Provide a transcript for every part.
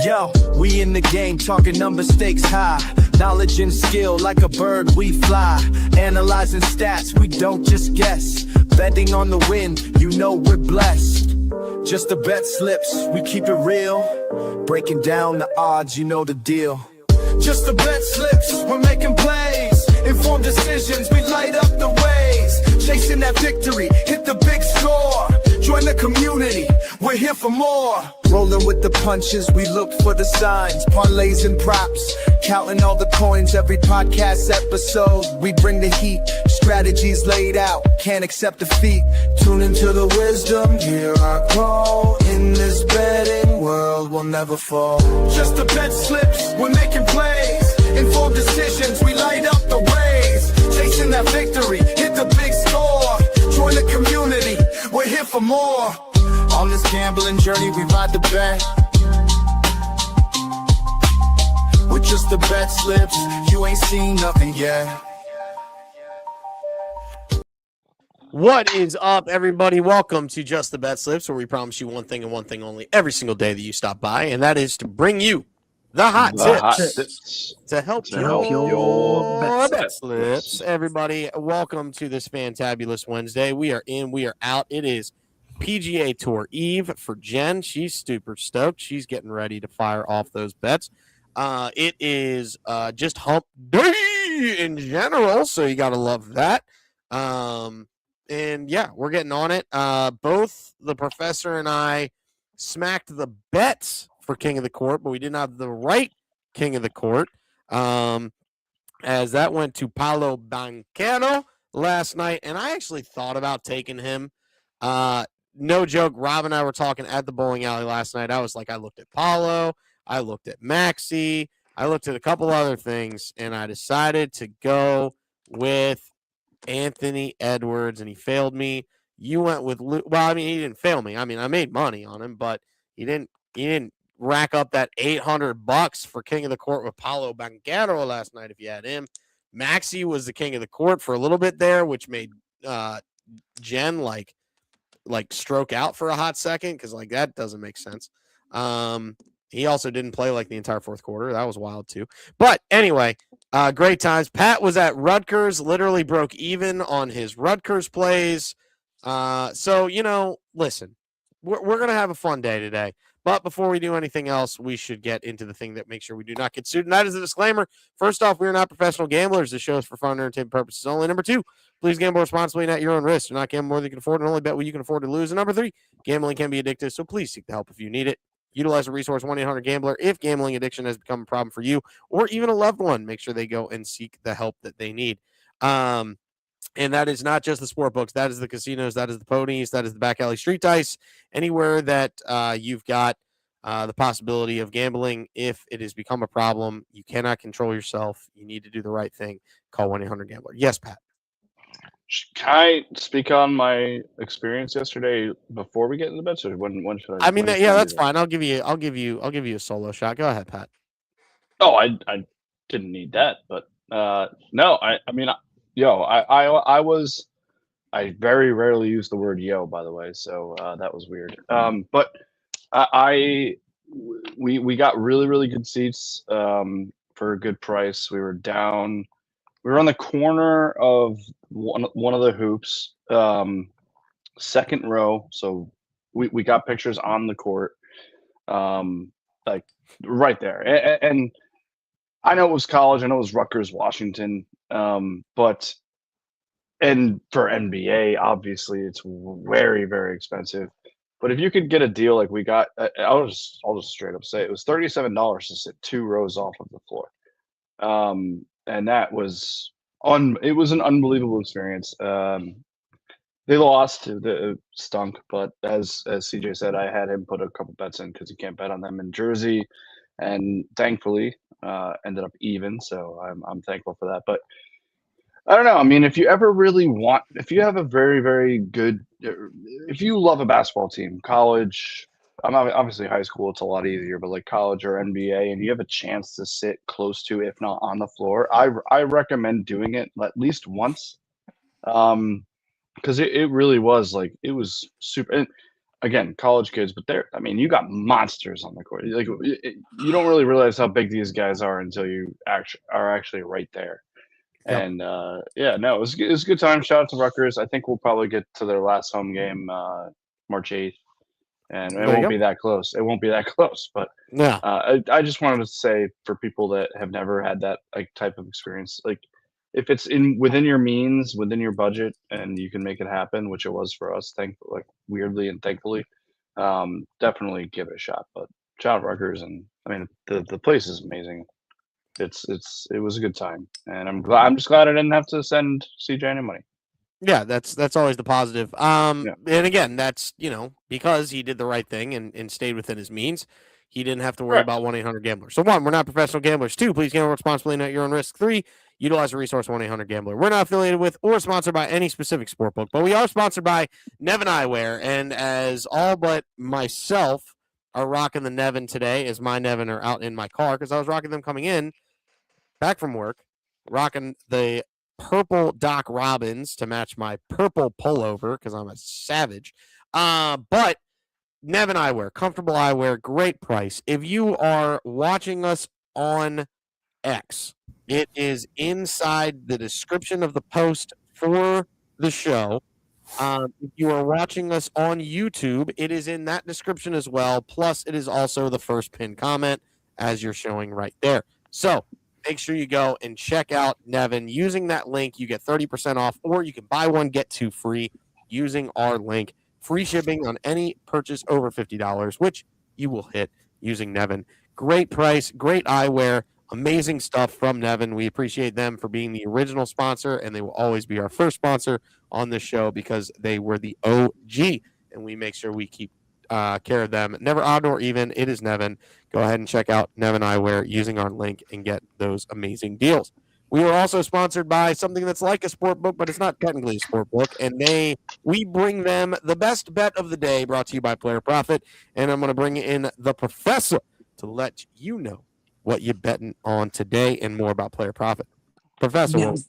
Yo, we in the game, talking number stakes high. Knowledge and skill, like a bird we fly. Analyzing stats, we don't just guess. Betting on the win, you know we're blessed. Just the bet slips, we keep it real. Breaking down the odds, you know the deal. Just the bet slips, we're making plays. Informed decisions, we light up the ways. Chasing that victory, hit the big score. Join the community, we're here for more. Rolling with the punches, we look for the signs. Parlays and props, counting all the coins. Every podcast episode, we bring the heat. Strategies laid out, can't accept defeat. Tune into the wisdom, hear our call. In this betting world, we'll never fall. Just the bet slips, we're making plays. Informed decisions, we light up the ways. Chasing that victory, hit the big score. Join the community, we're here for more. On this gambling journey, we ride the bet. With just the bet slips, you ain't seen nothing yet. What is up, everybody? Welcome to Just the Bet Slips, where we promise you one thing and one thing only every single day that you stop by, and that is to bring you the hot tips to help your bet slips. Everybody, welcome to this fantabulous Wednesday. We are in, we are out. It is PGA Tour Eve for Jen. She's super stoked. She's getting ready to fire off those bets. It is just hump day in general, so you got to love that. And yeah, we're getting on it. Both the professor and I smacked the bets for King of the Court, but we didn't have the right King of the Court. As that went to Paolo Banchero last night, and I actually thought about taking him. No joke, Rob and I were talking at the bowling alley last night. I was like, I looked at Paolo, I looked at Maxi, I looked at a couple other things, and I decided to go with Anthony Edwards, and he failed me. You went with well, I mean, he didn't fail me. I mean, I made money on him, but he didn't rack up that $800 for King of the Court with Paolo Banchero last night if you had him. Maxi was the King of the Court for a little bit there, which made Jen like stroke out for a hot second because like that doesn't make sense. He also didn't play like the entire fourth quarter. That was wild too. But anyway, great times. Pat was at Rutgers, literally broke even on his Rutgers plays. So, you know, listen, we're going to have a fun day today. But before we do anything else, we should get into the thing that makes sure we do not get sued. And that is a disclaimer. First off, we are not professional gamblers. This show is for fun and entertainment purposes only. Number two, please gamble responsibly and at your own risk. Do not gamble more than you can afford and only bet what you can afford to lose. And number three, gambling can be addictive, so please seek the help if you need it. Utilize a resource 1-800-GAMBLER if gambling addiction has become a problem for you or even a loved one. Make sure they go and seek the help that they need. And that is not just the sport books. That is the casinos. That is the ponies. That is the back alley street dice. Anywhere that you've got the possibility of gambling, if it has become a problem, you cannot control yourself. You need to do the right thing. Call 1-800-GAMBLER. Yes, Pat. Can I speak on my experience yesterday before we get into the bets, or when should I? I mean, yeah, that's fine. I'll give you a solo shot. Go ahead, Pat. Oh, I didn't need that, but no, I mean, I very rarely use the word yo, by the way, so that was weird. But we got really good seats for a good price. We were down. We were on the corner of one of the hoops, second row. So we got pictures on the court, like right there. And I know it was college. I know it was Rutgers, Washington. But for NBA, obviously, it's very, very expensive. But if you could get a deal like we got, I'll just straight up say it was $37 to sit 2 rows off of the floor. And that was it was an unbelievable experience. They lost, it stunk, but as CJ said, I had him put a couple bets in because you can't bet on them in Jersey, and thankfully ended up even. So I'm thankful for that. But I don't know. I mean, if you ever really if you have a very, very good, if you love a basketball team, college, obviously high school, it's a lot easier, but like college or NBA, and you have a chance to sit close to, if not on the floor, I recommend doing it at least once. Because it really was like, it was super. And again, college kids, but you got monsters on the court. Like you don't really realize how big these guys are until you are actually right there. Yep. And no, it was a good time. Shout out to Rutgers. I think we'll probably get to their last home game March 8th, and it won't be that close. It won't be that close, but Yeah. I just wanted to say for people that have never had that type of experience, like if it's within your means, within your budget, and you can make it happen, which it was for us, weirdly and thankfully, definitely give it a shot. But shout out Rutgers, and I mean the place is amazing. It was a good time, and I'm just glad I didn't have to send CJ any money. Yeah, that's always the positive. And again, that's because he did the right thing and stayed within his means. He didn't have to worry about 1-800-GAMBLER. So 1, we're not professional gamblers. 2, please gamble responsibly and at your own risk. 3, utilize the resource 1-800-GAMBLER. We're not affiliated with or sponsored by any specific sportbook, but we are sponsored by Nevin Eyewear. And as all but myself are rocking the Nevin today, as my Nevin are out in my car because I was rocking them coming in back from work, rocking the purple Doc Robbins to match my purple pullover because I'm a savage. But Nevin Eyewear, comfortable eyewear, great price. If you are watching us on X, it is inside the description of the post for the show. If you are watching us on YouTube, it is in that description as well. Plus, it is also the first pinned comment as you're showing right there. So make sure you go and check out Nevin. Using that link, you get 30% off, or you can buy one, get 2 free using our link. Free shipping on any purchase over $50, which you will hit using Nevin. Great price, great eyewear, amazing stuff from Nevin. We appreciate them for being the original sponsor, and they will always be our first sponsor on this show because they were the OG, and we make sure we keep care of them. Never odd or even. It is Nevin. Go ahead and check out Nevin Eyewear using our link and get those amazing deals. We are also sponsored by something that's like a sport book, but it's not technically a sport book, and we bring them the best bet of the day, brought to you by Player Profit, and I'm going to bring in the professor to let you know what you're betting on today and more about Player Profit. Professor, Yes.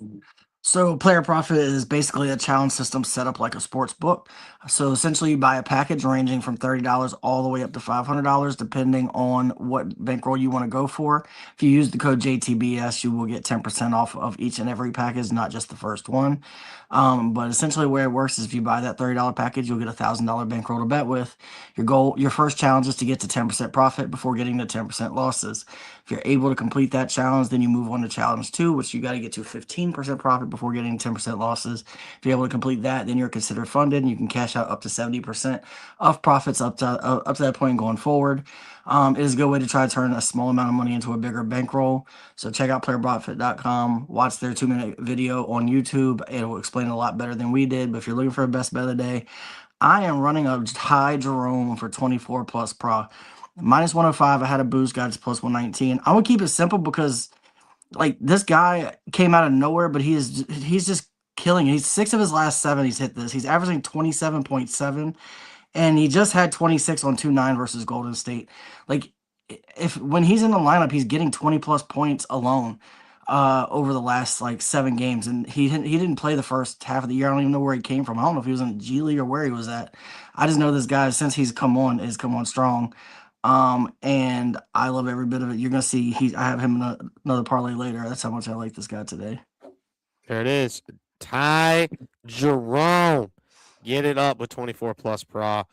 So Player Profit is basically a challenge system set up like a sports book. So essentially you buy a package ranging from $30 all the way up to $500 depending on what bankroll you want to go for. If you use the code JTBS, you will get 10% off of each and every package, not just the first one. But essentially where it works is if you buy that $30 package, you'll get a $1,000 bankroll to bet with. Your first challenge is to get to 10% profit before getting to 10% losses. If you're able to complete that challenge, then you move on to challenge 2, which you got to get to 15% profit before getting 10% losses. If you're able to complete that, then you're considered funded and you can cash out up to 70% of profits up to that point going forward. It is a good way to try to turn a small amount of money into a bigger bankroll. So check out playerprofit.com, watch their 2-minute video on YouTube. It will explain it a lot better than we did. But if you're looking for a best bet of the day, I am running a high Jerome for 24 plus pro. Minus 105. I had a boost, got to plus 119. I would keep it simple because like this guy came out of nowhere, but he's just killing it. He's 6 of his last 7. He's hit this. He's averaging 27.7, and he just had 26 on 2-9 versus Golden State. Like when he's in the lineup, he's getting 20 plus points alone over the last like 7 games, and he didn't play the first half of the year. I don't even know where he came from. I don't know if he was in G League or where he was at. I just know this guy since he's come on strong. And I love every bit of it. You're gonna see I have him in another parlay later. That's how much I like this guy today. There it is. Ty Jerome. Get it up with 24 plus pro.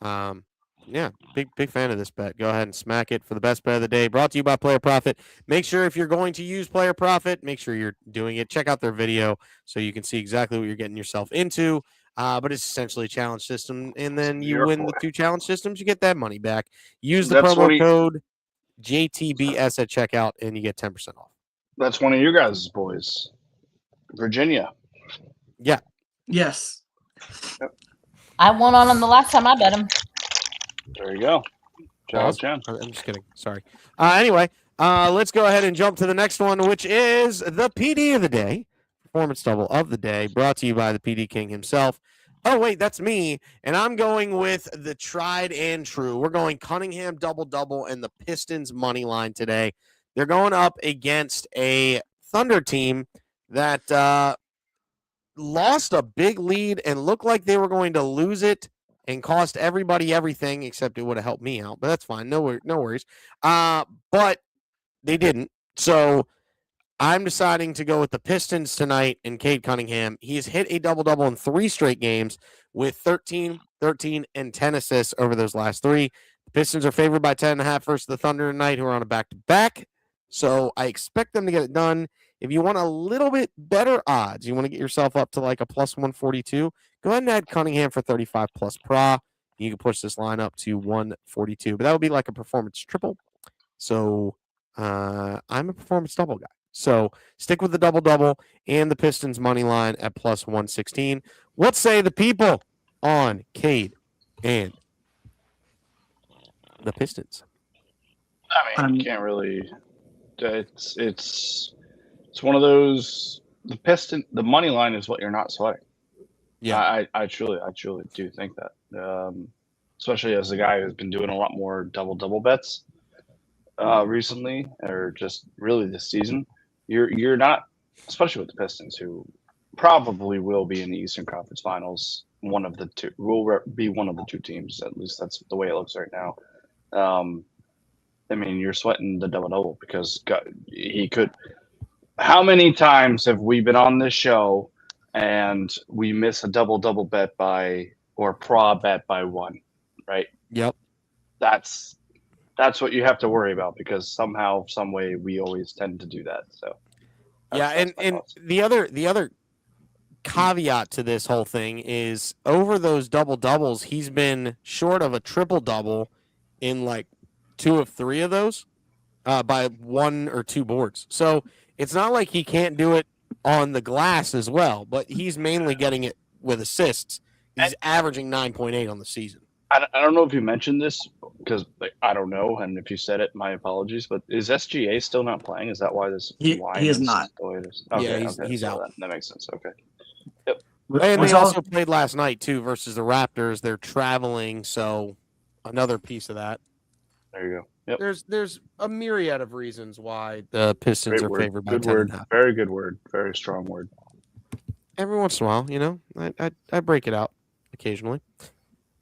Yeah, big fan of this bet. Go ahead and smack it for the best bet of the day. Brought to you by Player Profit. Make sure if you're going to use Player Profit, make sure you're doing it. Check out their video so you can see exactly what you're getting yourself into. But it's essentially a challenge system, and then you win the 2 challenge systems, you get that money back. Use the promo code JTBS at checkout, and you get 10% off. That's one of you guys' boys, Virginia. Yeah. Yes. Yep. I won on him the last time I bet him. There you go. Ciao, Jen. I'm just kidding. Sorry. Anyway, let's go ahead and jump to the next one, which is the PD of the day. Performance double of the day, brought to you by the PD King himself. Oh, wait, that's me. And I'm going with the tried and true. We're going Cunningham double-double and the Pistons money line today. They're going up against a Thunder team that lost a big lead and looked like they were going to lose it and cost everybody everything, except it would have helped me out. But that's fine. No worries. But they didn't. So I'm deciding to go with the Pistons tonight and Cade Cunningham. He has hit a double-double in 3 straight games with 13, 13, and 10 assists over those last 3. The Pistons are favored by 10.5 versus the Thunder tonight, who are on a back-to-back. So I expect them to get it done. If you want a little bit better odds, you want to get yourself up to like a plus 142, go ahead and add Cunningham for 35 plus pra. You can push this line up to 142, but that would be like a performance triple. So I'm a performance double guy. So stick with the double-double and the Pistons money line at plus 116. What say the people on Cade and the Pistons? I mean, you can't really. It's one of those. The money line is what you're not sweating. Yeah, I truly do think that. Especially as a guy who's been doing a lot more double bets recently, or just really this season. You're not, especially with the Pistons, who probably will be in the Eastern Conference Finals. One of the two will be one of the 2 teams. At least that's the way it looks right now. I mean, you're sweating the double because he could. How many times have we been on this show and we miss a double bet or pra bet by 1, right? Yep. That's what you have to worry about because somehow, some way, we always tend to do that. So and the other caveat to this whole thing is over those double doubles, he's been short of a triple double in like 2 of 3 of those by 1 or 2 boards. So it's not like he can't do it on the glass as well, but he's mainly getting it with assists. He's averaging 9.8 on the season. I don't know if you mentioned this because I don't know, and if you said it, my apologies. But is SGA still not playing? Is that why this line he is not. the way it is? Okay, Yeah, he's out. That makes sense. Okay. And they also played last night too versus the Raptors. They're traveling, so another piece of that. There you go. Yep. There's a myriad of reasons why the Pistons are favored by 10.5. Good word. Very good word. Very strong word. Every once in a while, I break it out occasionally.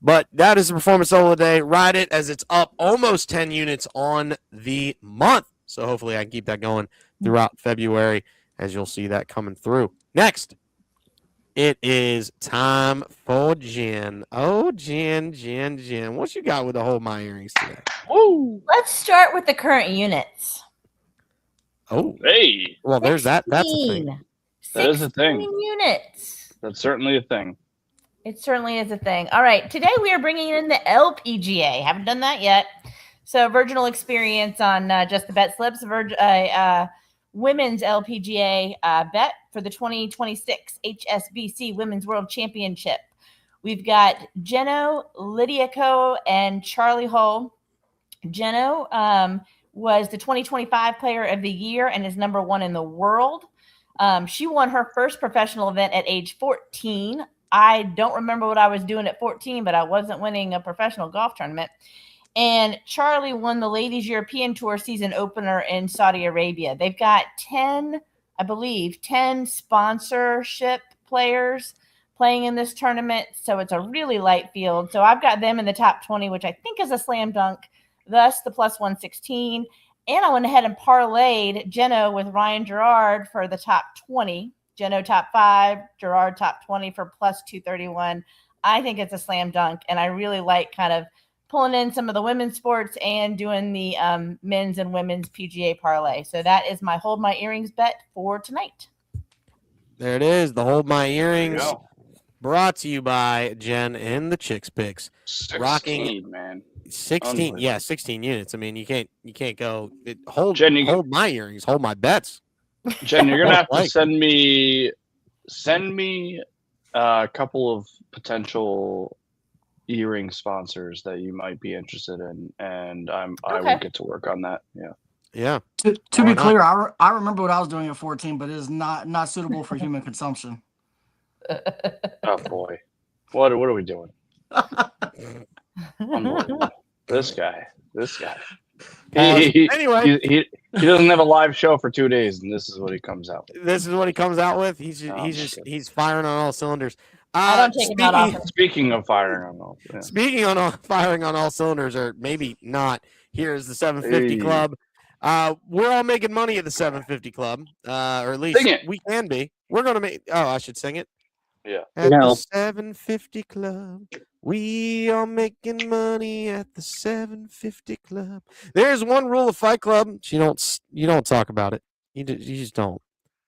But that is the performance double of the day. Ride it as it's up almost 10 units on the month. So hopefully I can keep that going throughout February as you'll see that coming through. Next, it is time for Jen. Oh, Jen. What you got with the Hold My Earrings today? Woo! Let's start with the current units. Oh, hey. Well, there's that. That's a thing. That is a thing. 16 units. That's certainly a thing. It certainly is a thing. All right. Today we are bringing in the LPGA. Haven't done that yet. So virginal experience on just the BetSlips. Women's LPGA bet for the 2026 HSBC Women's World Championship. We've got Jeno, Lydia Ko, and Charlie Hull. Jeno was the 2025 Player of the Year and is number 1 in the world. She won her first professional event at age 14. I don't remember what I was doing at 14, but I wasn't winning a professional golf tournament. And Charlie won the Ladies European Tour season opener in Saudi Arabia. They've got 10 sponsorship players playing in this tournament. So it's a really light field. So I've got them in the top 20, which I think is a slam dunk, thus the plus 116. And I went ahead and parlayed Jeno with Ryan Gerard for the top 20. Jeno top 5, Gerard top 20 for plus 231. I think it's a slam dunk, and I really like kind of pulling in some of the women's sports and doing the men's and women's PGA parlay. So that is my Hold My Earrings bet for tonight. There it is, the Hold My Earrings, brought to you by Jen and the Chicks Picks. 16, man. 16, yeah, 16 units. I mean, you can't go hold my earrings, hold my bets. Jen, you're gonna have to send me a couple of potential earring sponsors that you might be interested in, and I will get to work on that. Yeah. To be clear, I remember what I was doing at 14, but it is not suitable for human consumption. Oh boy, what are we doing? Unbelievable. This guy. Anyway, he doesn't have a live show for 2 days, and this is what he comes out with. This is what he comes out with. He's firing on all cylinders. I don't take him out often. Speaking of firing on all, yeah. Speaking on firing on all cylinders, or maybe not, here's the 750 Hey. Club. We're all making money at the 750 Club, or at least Sing it. we can be. We're going to make. Oh, I should sing it. Yeah. At No. the 750 Club, we are making money at the 750 Club. There's one rule of Fight Club. You don't talk about it. You just don't.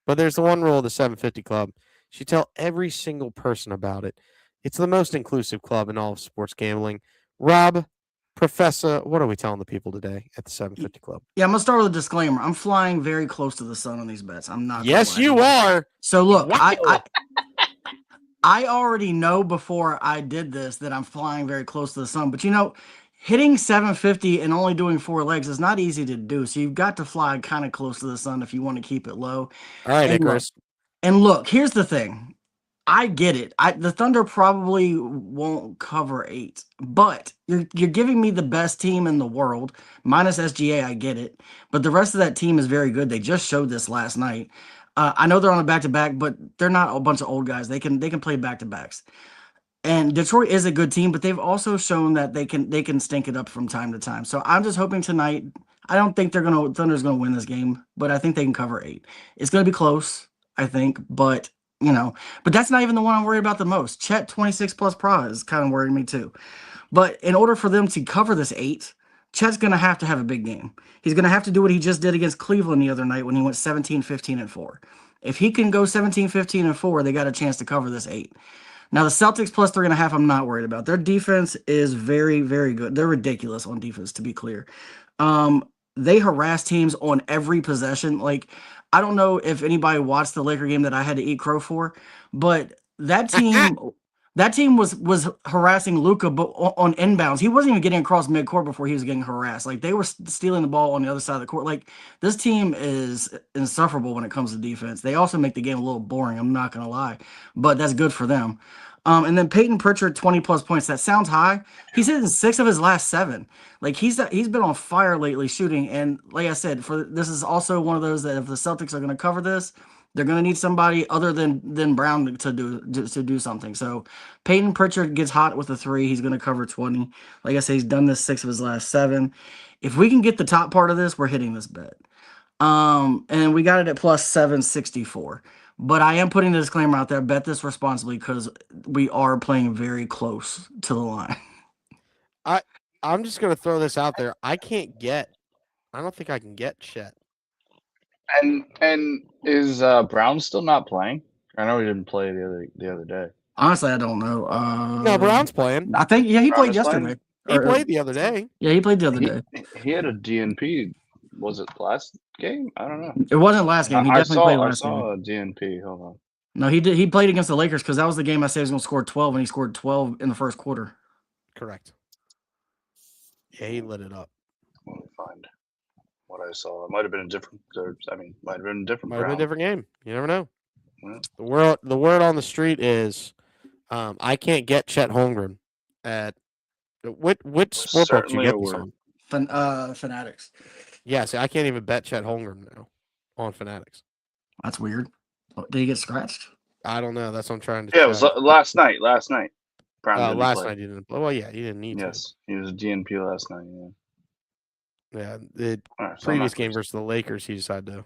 But there's the one rule of the 750 Club. You tell every single person about it. It's the most inclusive club in all of sports gambling. Rob, Professor, what are we telling the people today at the 750 Club? Yeah, I'm gonna start with a disclaimer. I'm flying very close to the sun on these bets. I'm not. Yes, you are. So look, Wow. I already know before I did this that I'm flying very close to the sun. But hitting 750 and only doing 4 legs is not easy to do. So you've got to fly kind of close to the sun if you want to keep it low. All right, And Icarus. look, here's the thing. I get it. The Thunder probably won't cover 8, but you're giving me the best team in the world, minus SGA. I get it, but the rest of that team is very good. They just showed this last night. I know they're on a back-to-back, but they're not a bunch of old guys. They can play back-to-backs. And Detroit is a good team, but they've also shown that they can stink it up from time to time. So I'm just hoping tonight. I don't think Thunder's gonna win this game, but I think they can cover 8. It's gonna be close, I think, but. But that's not even the one I'm worried about the most. Chet 26 plus prod is kind of worrying me too. But in order for them to cover this 8, Chet's going to have a big game. He's going to have to do what he just did against Cleveland the other night when he went 17, 15, and 4. If he can go 17, 15, and 4, they got a chance to cover this 8. Now, the Celtics plus 3.5, I'm not worried about. Their defense is very, very good. They're ridiculous on defense, to be clear. They harass teams on every possession. Like, I don't know if anybody watched the Laker game that I had to eat crow for, but that team was harassing Luka, but on inbounds. He wasn't even getting across midcourt before he was getting harassed. Like, they were stealing the ball on the other side of the court. Like, this team is insufferable when it comes to defense. They also make the game a little boring, I'm not going to lie, but that's good for them. And then Peyton Pritchard, 20 plus points. That sounds high. He's hitting 6 of his last 7. Like, he's been on fire lately shooting. And like I said, this is also one of those that if the Celtics are going to cover this, they're going to need somebody other than Brown to do something. So Peyton Pritchard gets hot with a 3. He's going to cover 20. Like I said, he's done this 6 of his last 7. If we can get the top part of this, we're hitting this bet. And we got it at plus 764. But I am putting the disclaimer out there, bet this responsibly because we are playing very close to the line. I'm just going to throw this out there. I don't think I can get Chet. And is Brown still not playing? I know he didn't play the other day. Honestly, I don't know. No, Brown's playing. I think, he Brown played is yesterday. He played the other day. Yeah, he played the other day. He had a DNP. Was it last game? I don't know. It wasn't last game. He definitely played last game. I saw a DNP. Hold on. No, he did. He played against the Lakers because that was the game I said he was going to score 12, and he scored 12 in the first quarter. Correct. Yeah, he lit it up. Let me find what I saw. It might have been a different. Might have been a different. Might have been a different game. You never know. Yeah. The word on the street is, I can't get Chet Holmgren at which sportbook you get this on? Fanatics. Yeah, see, I can't even bet Chet Holmgren now on Fanatics. That's weird. Did he get scratched? I don't know. That's what I'm trying to. Yeah, it was last night. Last night. Brown last night he didn't play. Well, yeah, he didn't need to. Yes, he was a DNP last night. Yeah. Yeah, the Right, so previous game versus the Lakers, he decided to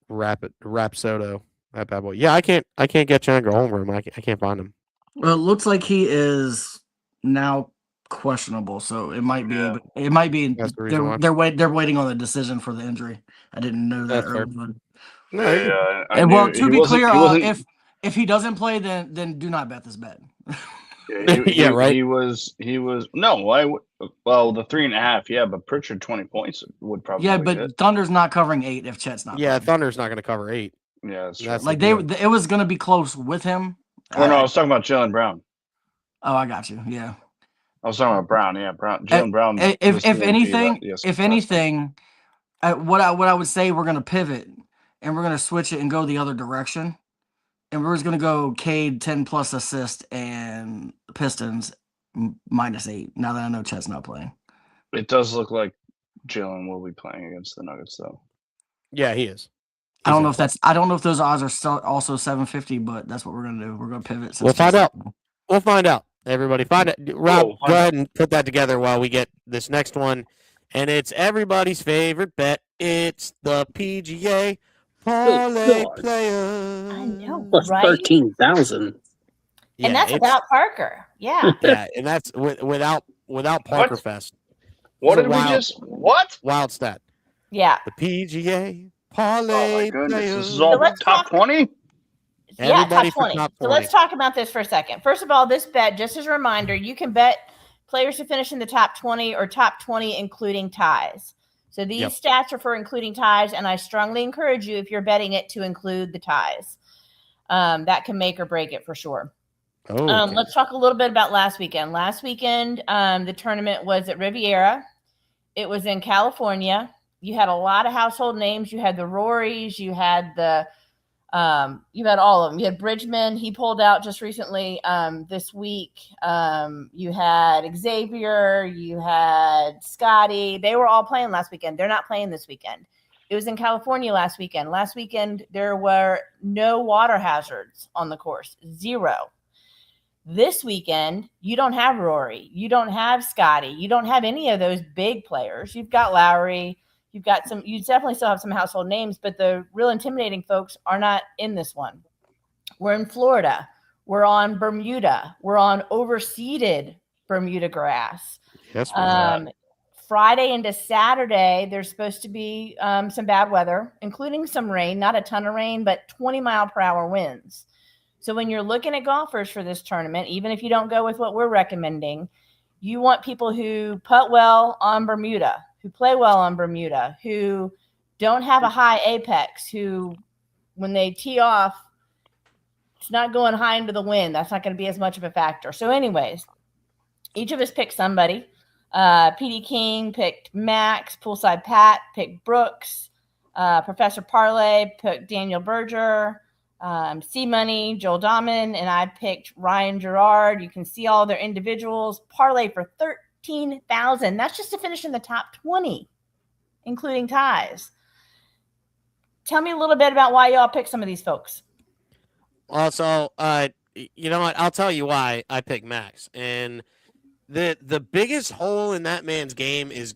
wrap Soto. That bad boy. Yeah, I can't get Chandler Holmgren. I can't find him. Well, it looks like he is now questionable, so it might be. Yeah. It might be. That's the reason why. They're waiting on the decision for the injury. I didn't know that That's fair. early. No, Yeah, I And knew well, to he be wasn't- clear, he wasn't- if he doesn't play, then do not bet this bet. Yeah, right. He was no. Well, the 3.5. Yeah, but Pritchard 20 points would probably. Yeah, but hit. Thunder's not covering 8 if Chet's not. yeah, playing. Thunder's not going to cover 8. Yeah, that's true. That's Like the it was going to be close with him. Oh no, I was talking about Jaylen Brown. Oh, I got you. Yeah. I was talking about Brown. Yeah, Jaylen Brown. If anything, what I would say, we're going to pivot and we're going to switch it and go the other direction. And we're just going to go Cade 10 plus assist and Pistons -8. Now that I know Chet's not playing. It does look like Jaylen will be playing against the Nuggets, though. Yeah, he is. I don't know if those odds are still also 750, but that's what we're gonna do. We're gonna pivot. We'll find out. We'll find out. Everybody, find it. Rob, go ahead and put that together while we get this next one, and it's everybody's favorite bet. It's the PGA Parlay Player. I know, Plus right? 13,000. And that's without Parker. Yeah. Yeah, and that's without Parker Fest. What did we just? What? Wild stat. Yeah. The PGA Parlay Oh my goodness! Player. This is all top 20. Yeah, Everybody top 20. top 20. So let's talk about this for a second. First of all, this bet, just as a reminder, you can bet players to finish in the top 20 or top 20, including ties. So these stats are for including ties, and I strongly encourage you, if you're betting it, to include the ties. That can make or break it for sure. Okay. Let's talk a little bit about last weekend. Last weekend, the tournament was at Riviera. It was in California. You had a lot of household names. You had the Rorys. You had you had all of them. You had Bridgman. He pulled out just recently this week. You had Xavier. You had Scotty. They were all playing last weekend. They're not playing this weekend. It was in California last weekend. Last weekend, there were no water hazards on the course. 0. This weekend, you don't have Rory. You don't have Scotty. You don't have any of those big players. You've got Lowry. You've got you definitely still have some household names, but the real intimidating folks are not in this one. We're in Florida. We're on Bermuda. We're on overseeded Bermuda grass. Yes, Friday into Saturday, there's supposed to be some bad weather, including some rain, not a ton of rain, but 20-mile-per-hour winds. So when you're looking at golfers for this tournament, even if you don't go with what we're recommending, you want people who putt well on Bermuda, who play well on Bermuda, who don't have a high apex, who, when they tee off, it's not going high into the wind. That's not going to be as much of a factor. So anyways, each of us picked somebody. PD King picked Max, Poolside Pat picked Brooks, Professor Parlay picked Daniel Berger, C Money, Joel Dahman, and I picked Ryan Gerard. You can see all their individuals. Parlay for 13,000. That's just to finish in the top 20, including ties. Tell me a little bit about why y'all picked some of these folks. Also, you know what? I'll tell you why I picked Max. And the biggest hole in that man's game is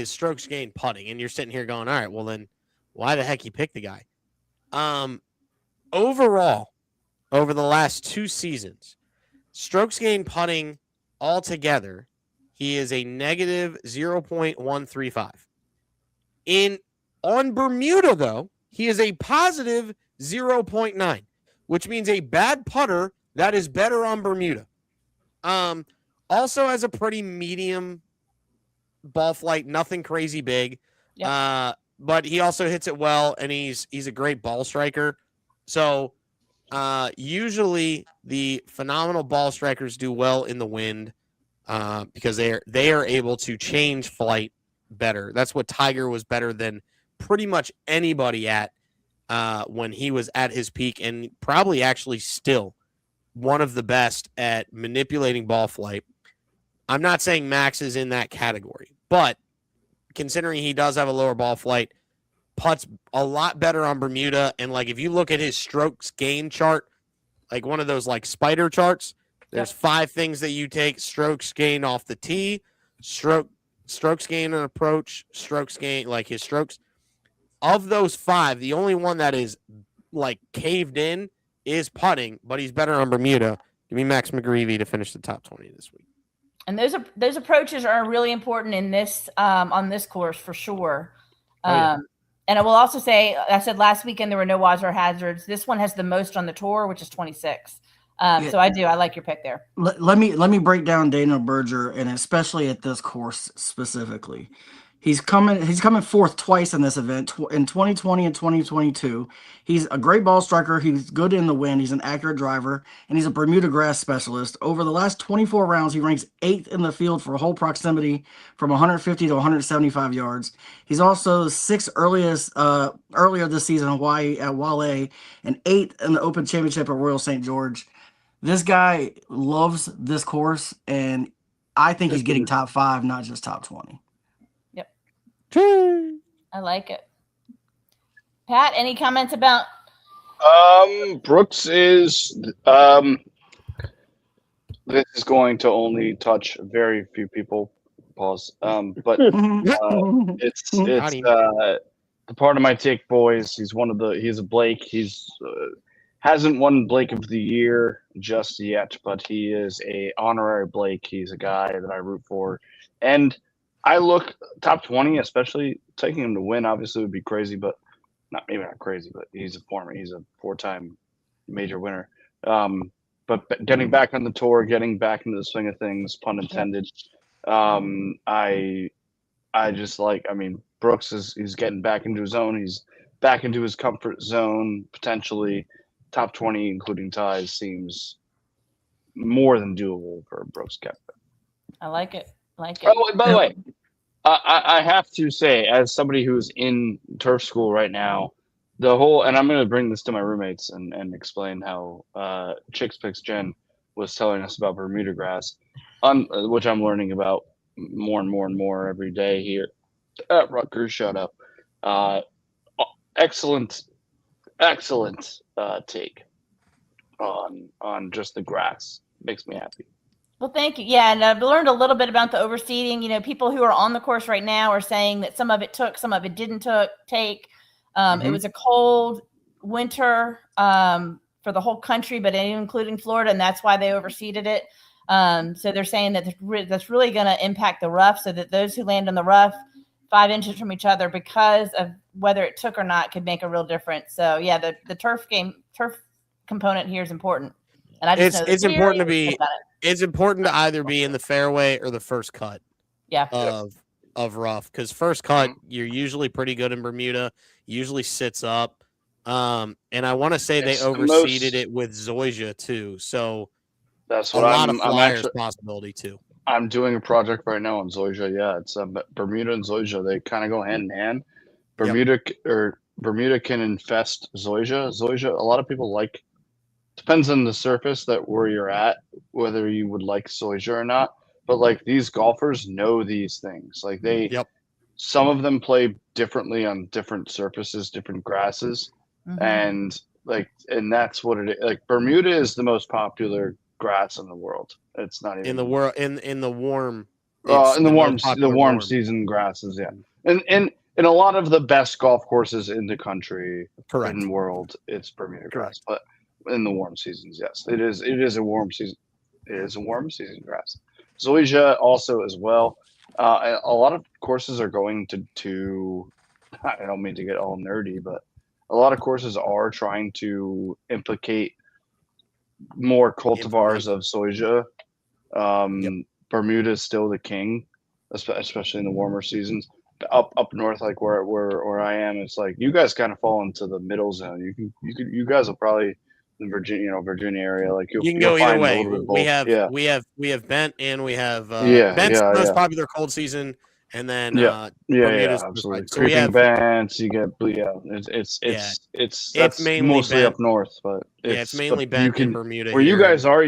strokes gained putting. And you're sitting here going, all right, well then, why the heck you picked the guy? Overall, over the last 2 seasons, strokes gained putting altogether, he is a negative 0.135. On Bermuda, though, he is a positive 0.9, which means a bad putter that is better on Bermuda. Also has a pretty medium ball flight, nothing crazy big. Yep. But he also hits it well, and he's a great ball striker. So usually the phenomenal ball strikers do well in the wind because they are able to change flight better. That's what Tiger was better than pretty much anybody at when he was at his peak, and probably actually still one of the best at manipulating ball flight. I'm not saying Max is in that category, but considering he does have a lower ball flight, putts a lot better on Bermuda. And like, if you look at his strokes gain chart, like one of those like spider charts, there's 5 things that you take: strokes gain off the tee, strokes gain on approach, strokes gain, like his strokes. Of those 5, the only one that is like caved in is putting, but he's better on Bermuda. Give me Max McGreevy to finish the top 20 this week. And those approaches are really important in this on this course for sure. And I will also say, I said last weekend there were no water hazards. This one has the most on the tour, which is 26. So I like your pick there. Let me break down Daniel Berger, and especially at this course specifically. He's coming fourth twice in this event, in 2020 and 2022. He's a great ball striker. He's good in the wind. He's an accurate driver, and he's a Bermuda grass specialist. Over the last 24 rounds, he ranks 8th in the field for hole proximity from 150 to 175 yards. He's also 6th earlier this season in Hawaii at Wale, and 8th in the Open Championship at Royal St. George. This guy loves this course, and I think he's getting top 5, not just top 20. I like it. Pat, any comments about? Brooks is this is going to only touch very few people. Pause. But it's Howdy. the part of my take, boys. He's a Blake. He's hasn't won Blake of the Year just yet, but he is a honorary Blake. He's a guy that I root for, and I look top 20, especially taking him to win. Obviously, would be crazy, but maybe not crazy, but he's a 4-time major winner. But getting back on the tour, getting back into the swing of things, pun intended. I just Brooks he's getting back into his own. He's back into his comfort zone. Potentially top 20, including ties, seems more than doable for Brooks Koepka. I like it. Oh, by the way, I have to say, as somebody who's in turf school right now, and I'm going to bring this to my roommates and explain how Chicks Picks Jen was telling us about Bermuda grass, which I'm learning about more and more and more every day here at Rutgers. Shut up. Excellent take on just the grass. Makes me happy. Well, thank you. Yeah, and I've learned a little bit about the overseeding. You know, people who are on the course right now are saying that some of it took, some of it didn't take. It was a cold winter for the whole country, but including Florida, and that's why they overseeded it. So they're saying that that's really going to impact the rough, so that those who land on the rough 5 inches from each other, because of whether it took or not, could make a real difference. So yeah, the turf component here is important. And I just it's important to be. It's important to either be in the fairway or the first cut. Yeah. Of rough, because first cut you're usually pretty good in Bermuda. Usually sits up, and I want to say they overseeded it with Zoysia too. So that's what a lot of flyers possibility too. I'm doing a project right now on Zoysia. Yeah, it's Bermuda and Zoysia. They kind of go hand in hand. Bermuda can infest Zoysia. Zoysia, a lot of people like. Depends on the surface where you're at, whether you would like Zoysia or not. But like these golfers know these things. Like some of them play differently on different surfaces, different grasses, and that's what it is. Like Bermuda is the most popular grass in the world. It's not even in the world in the warm. In the warm season grasses, yeah. And in a lot of the best golf courses in the country, in the world, it's Bermuda grass. But in the warm seasons, yes, it is a warm season. It is a warm season grass. Zoysia also as well. A lot of courses are going to I don't mean to get all nerdy, but a lot of courses are trying to implicate more cultivars of Zoysia. Bermuda is still the king, especially in the warmer seasons. Up north, like where I am, it's like you guys kind of fall into the middle zone. You guys will probably in Virginia area, like you can go either way. We have Bent and we have Bent's the most popular cold season, and then Bermuda's absolutely. So we have Bents. You get it's mainly mostly Bent. up north, but it's mainly Bent and Bermuda. Where you guys are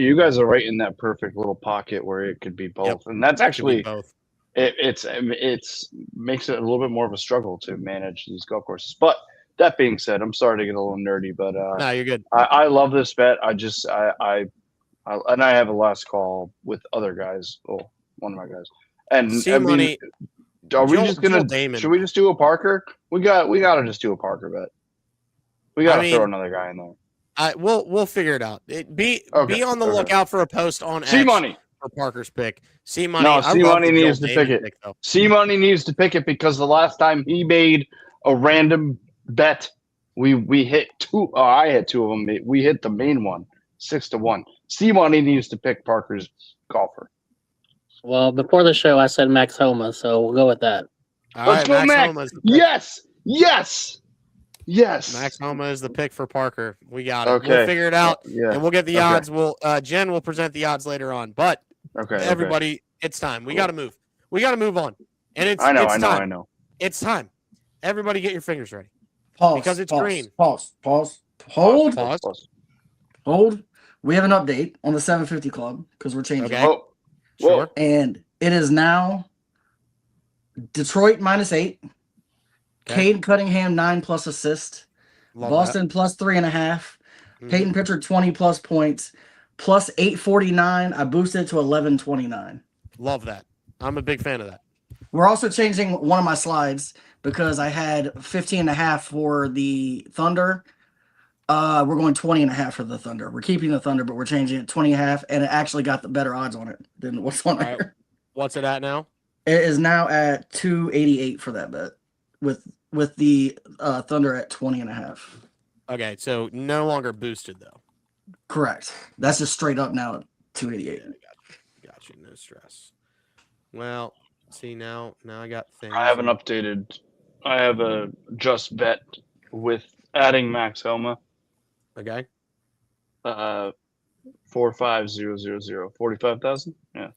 right in that perfect little pocket where it could be both, and that's actually both. It's makes it a little bit more of a struggle to manage these golf courses, but. That being said, I'm sorry to get a little nerdy, but no, you're good. I love this bet. I have a last call with other guys. Oh, one of my guys. And money. Are we just gonna? Should we just do a Parker? We gotta just do a Parker bet. We gotta throw another guy in there. We'll figure it out. Be on the lookout for a post on X C-Money for Parker's pick. C-Money. No, C-Money needs to pick it. C-Money needs to pick it because the last time he made a random bet, we hit two. I hit two of them. We hit the main one 6-1. C-Money needs to pick Parker's golfer. Well, before the show, I said Max Homa, so we'll go with that. Let's go, Max. Yes. Max Homa is the pick for Parker. We got it. Okay. We'll figure it out, and we'll get the odds. Jen will present the odds later on. But everybody, it's time. We got to move. We got to move on. And it's I time. know. It's time. Everybody, get your fingers ready. Pause. Because it's green. Pause. Hold. We have an update on the 750 Club because we're changing. Okay. Sure. And it is now Detroit -8. Okay. Cade Cunningham 9+ assist. Love Boston plus 3.5. that. Peyton Pritchard 20 plus points. Plus 849. I boosted to 1129. Love that. I'm a big fan of that. We're also changing one of my slides because I had 15.5 for the Thunder. We're going 20.5 for the Thunder. We're keeping the Thunder, but we're changing it 20.5, and it actually got the better odds on it than what's on All right. there. What's it at now? It is now at 288 for that bet, with the Thunder at 20.5. Okay, so no longer boosted though. Correct. That's just straight up now at 288. Got you. No stress. Well, see now I got things. I have an updated. I have a just bet with adding Max Homa. Okay. 45000 45,000. Yeah.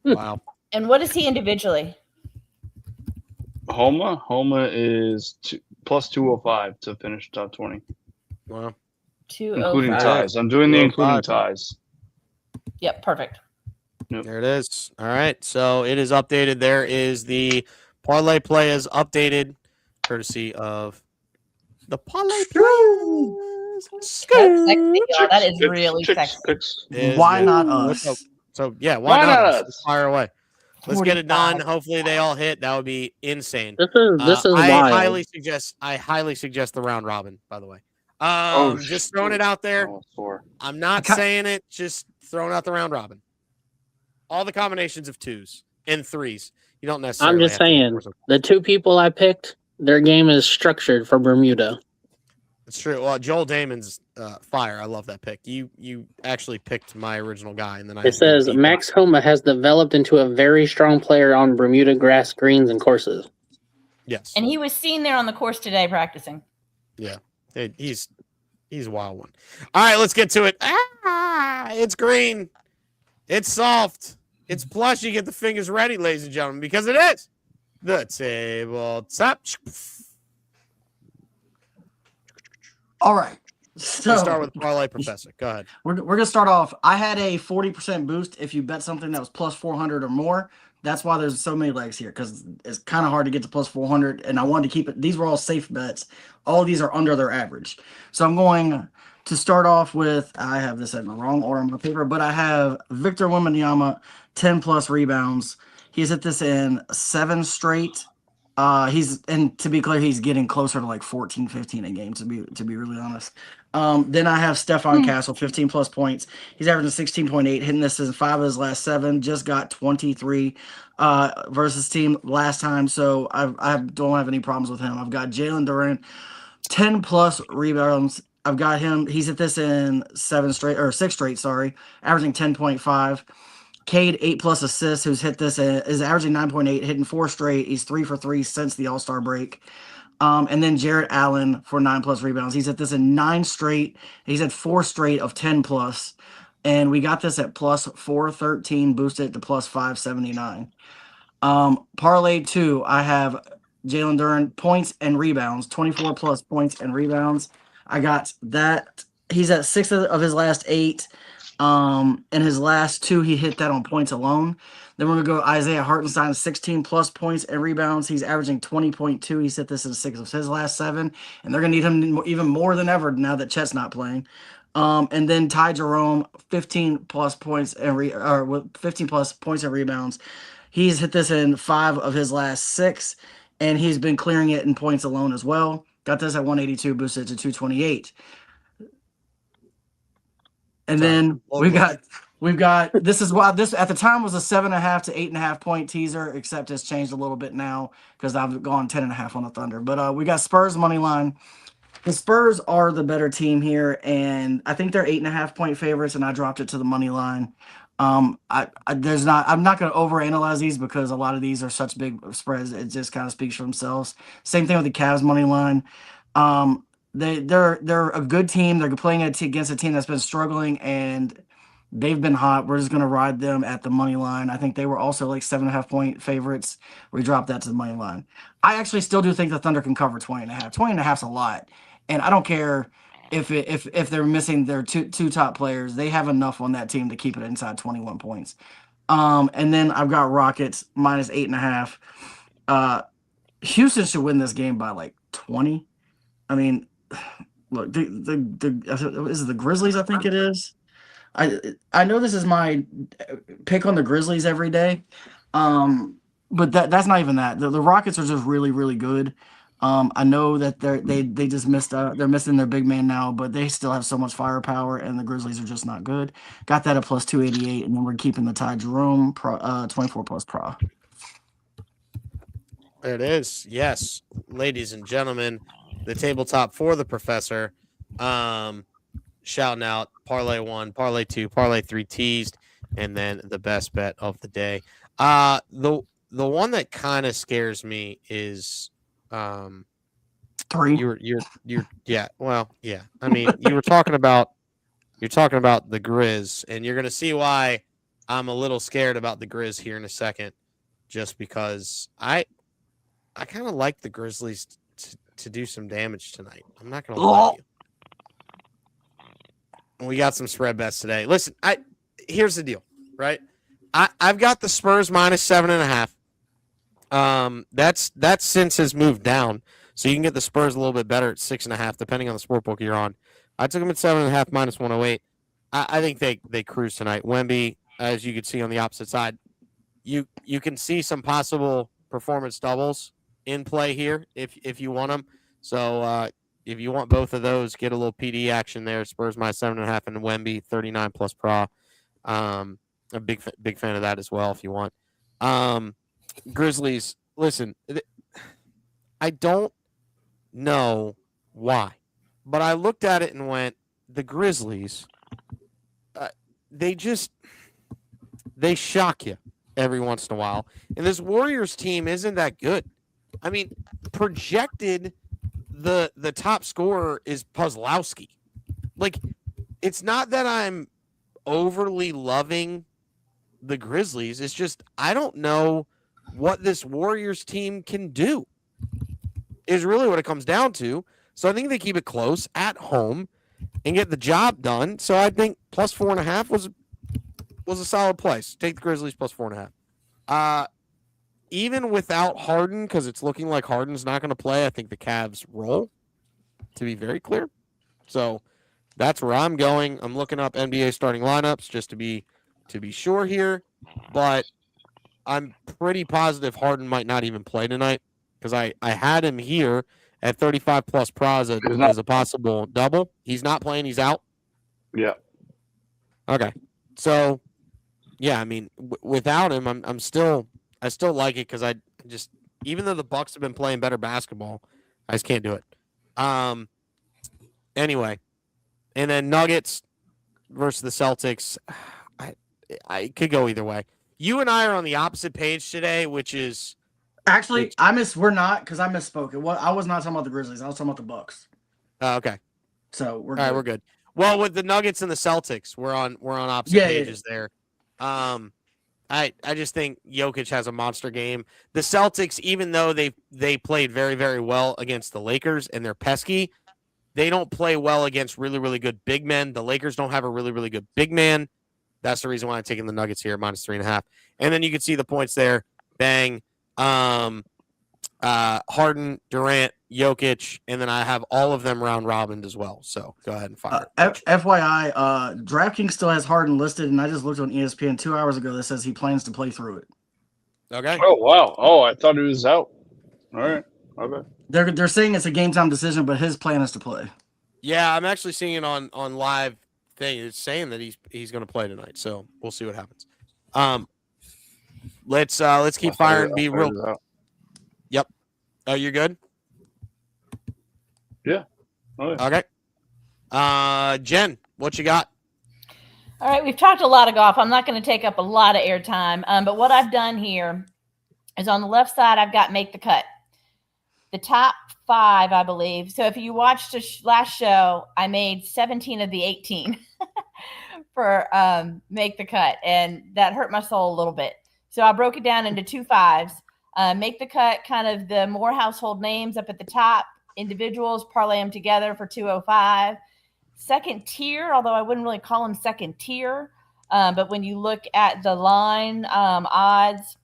Wow. And what is he individually? Homa is plus 205 to finish top 20, Wow. including 205. ties. I'm doing the including 205. ties. Yep, perfect. There it is. All right. So it is updated. There is the parlay play is updated, courtesy of the parlay players. That's sexy. Oh, that is Chicks, really chicks, sexy. picks. Why not us? So yeah, Why not us? Fire away. Let's get it done. 45. Hopefully they all hit. That would be insane. This is I wild. highly suggest the round robin, by the way. Oh, Just throwing it out there. Oh, sore. I'm not saying it, just throwing out the round robin. All the combinations of 2s and 3s. You don't necessarily I'm just have to saying, force them. the two people I picked, their game is structured for Bermuda. It's true. Well, Joel Damon's fire. I love that pick. You actually picked my original guy, and then It says Max Homa has developed into a very strong player on Bermuda grass greens and courses. Yes. And he was seen there on the course today practicing. Yeah. He's a wild one. All right, let's get to it. It's green. It's soft. It's plush. You get the fingers ready, ladies and gentlemen, because it is the tabletop. All right. So Let's start with Parlay Professor. Go ahead. we're gonna start off. I had a 40% boost if you bet something that was plus 400 or more. That's why there's so many legs here, because it's kind of hard to get to plus 400, and I wanted to keep it. These were all safe bets. All of these are under their average. So I'm going to start off with, I have this in the wrong order on my paper, but I have Victor Wembanyama, 10 plus rebounds. He's hit this in 7 straight. And to be clear, he's getting closer to like 14, 15 a game, to be really honest. Then I have Stephon Castle, 15 plus points. He's averaging 16.8, hitting this in 5 of his last 7. Just got 23 versus team last time, so I don't have any problems with him. I've got Jalen Duren, 10 plus rebounds. I've got him. He's hit this in 6 straight. Sorry, averaging 10.5. Cade, 8 plus assists, who's hit this, is averaging 9.8, hitting 4 straight. He's 3 for 3 since the All-Star break. And then Jarrett Allen for 9 plus rebounds. He's hit this in 9 straight. He's had 4 straight of 10 plus. And we got this at plus 413, boosted to plus 579. Parlay 2, I have Jalen Duren, points and rebounds, 24 plus points and rebounds. I got that. He's at 6 of his last 8. In his last 2, he hit that on points alone. Then we're going to go Isaiah Hartenstein, 16 plus points and rebounds. He's averaging 20.2. He's hit this in 6 of his last 7. And they're going to need him even more than ever now that Chet's not playing. And then Ty Jerome, 15 plus points and 15 plus points and rebounds. He's hit this in 5 of his last 6. And he's been clearing it in points alone as well. Got this at 182, boosted to 228. And then we've got this is why this at the time was a 7.5 to 8.5 point teaser, except it's changed a little bit now because I've gone 10.5 on the Thunder. But we got Spurs money line. The Spurs are the better team here, and I think they're 8.5 point favorites, and I dropped it to the money line. I'm not going to overanalyze these because a lot of these are such big spreads. It just kind of speaks for themselves. Same thing with the Cavs money line. They're a good team. They're playing against a team that's been struggling, and they've been hot. We're just going to ride them at the money line. I think they were also like 7.5 point favorites. We dropped that to the money line. I actually still do think the Thunder can cover 20.5. 20.5 is a lot, and I don't care if they're missing their two top players. They have enough on that team to keep it inside 21 points. And then I've got Rockets minus 8.5. Houston should win this game by like 20. I mean, look, is it the Grizzlies? I think it is. I know this is my pick on the Grizzlies every day, but that's not even that. The Rockets are just really really good. I know that they just missed they're missing their big man now, but they still have so much firepower, and the Grizzlies are just not good. Got that at plus 288, and then we're keeping the Ty Jerome 24 plus pro. There it is. Yes, ladies and gentlemen, the tabletop for the professor. Shouting out parlay 1, parlay 2, parlay 3 teased, and then the best bet of the day. The one that kind of scares me is 3. you're yeah. Well, yeah. I mean, you're talking about the Grizz, and you're gonna see why I'm a little scared about the Grizz here in a second, just because I kind of like the Grizzlies to do some damage tonight. I'm not gonna lie to you. We got some spread bets today. Listen, here's the deal, right? I've got the Spurs minus 7.5. That's since has moved down, so you can get the Spurs a little bit better at 6.5, depending on the sportbook you're on. I took them at 7.5 minus 108. I think they cruise tonight. Wemby, as you can see on the opposite side, you can see some possible performance doubles in play here if you want them. So if you want both of those, get a little PD action there. Spurs minus 7.5 and Wemby 39 plus pro. A big fan of that as well if you want. Grizzlies, listen, I don't know why, but I looked at it and went, the Grizzlies, they shock you every once in a while. And this Warriors team isn't that good. I mean, projected the top scorer is Puzzlowski. Like, it's not that I'm overly loving the Grizzlies. It's just I don't know what this Warriors team can do, is really what it comes down to. So I think they keep it close at home and get the job done. So I think plus 4.5 was a solid place. Take the Grizzlies plus 4.5. Even without Harden, because it's looking like Harden's not going to play, I think the Cavs roll, to be very clear. So that's where I'm going. I'm looking up NBA starting lineups just to be sure here, but I'm pretty positive Harden might not even play tonight because I had him here at 35 plus pros as a possible double. He's not playing. He's out. Yeah. Okay. So, yeah, I mean, without him, I still like it because I just, even though the Bucks have been playing better basketball, I just can't do it. Anyway, and then Nuggets versus the Celtics. I could go either way. You and I are on the opposite page today, which is Actually, we're not, because I misspoke. I was not talking about the Grizzlies. I was talking about the Bucks. Okay. So we're all right. We're good. Well, with the Nuggets and the Celtics, we're on opposite pages there. I just think Jokic has a monster game. The Celtics, even though they played very, very well against the Lakers and they're pesky, they don't play well against really, really good big men. The Lakers don't have a really, really good big man. That's the reason why I'm taking the Nuggets here, minus 3.5. And then you can see the points there. Bang. Harden, Durant, Jokic, and then I have all of them round robin as well. So go ahead and fire it. FYI, DraftKings still has Harden listed, and I just looked on ESPN 2 hours ago that says he plans to play through it. Okay. Oh, wow. Oh, I thought he was out. All right. Okay. They're saying it's a game time decision, but his plan is to play. Yeah, I'm actually seeing it on live thing. It's saying that he's going to play tonight, so we'll see what happens. Let's keep firing. Be real. Yep. Oh, you're good? Yeah. Oh, yeah. Okay. Jen, what you got? All right, we've talked a lot of golf. I'm not going to take up a lot of airtime, but what I've done here is on the left side, I've got Make the Cut. The top 5, I believe. So if you watched the last show, I made 17 of the 18 for Make the Cut, and that hurt my soul a little bit. So I broke it down into 2 5s. Make the Cut, kind of the more household names up at the top. Individuals, parlay them together for 205. Second tier, although I wouldn't really call them second tier, but when you look at the line odds,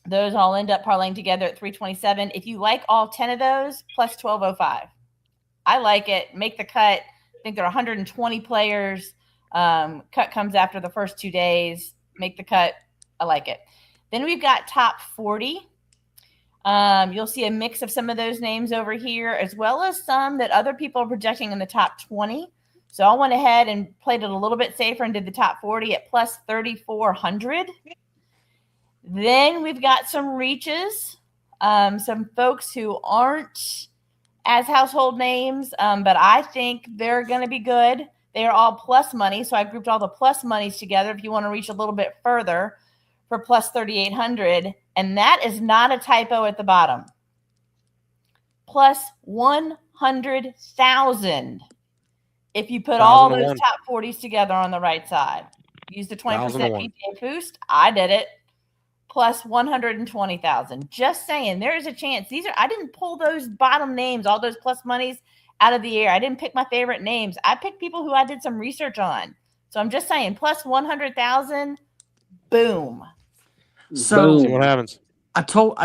those all end up parlaying together at 327. If you like all 10 of those, plus 1205. I like it. Make the cut. I think there are 120 players. Cut comes after the first 2 days. Make the cut. I like it. Then we've got top 40. You'll see a mix of some of those names over here, as well as some that other people are projecting in the top 20. So I went ahead and played it a little bit safer and did the top 40 at plus 3,400. Then we've got some reaches, some folks who aren't as household names, but I think they're going to be good. They are all plus money, so I grouped all the plus monies together if you want to reach a little bit further for plus 3,800, and that is not a typo at the bottom. Plus 100,000 if you put all those top 40s together on the right side. Use the 20% PGA boost. I did it. Plus 120,000. Just saying, there is a chance. I didn't pull those bottom names, all those plus monies out of the air. I didn't pick my favorite names. I picked people who I did some research on. So I'm just saying, plus 100,000. Boom. So see what happens. I told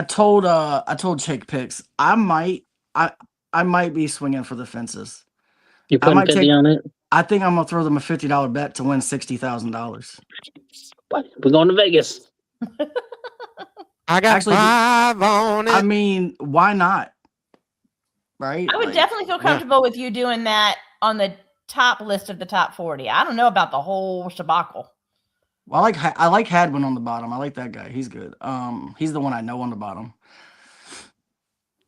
Chick Picks I might be swinging for the fences. You putting 50 on it? I think I'm gonna throw them a $50 bet to win $60,000. We're going to Vegas. I got 5 on it. I mean, why not? Right? I would definitely feel comfortable with you doing that on the top list of the top 40. I don't know about the whole shabacle. Well, I like Hadwin on the bottom. I like that guy. He's good. He's the one I know on the bottom.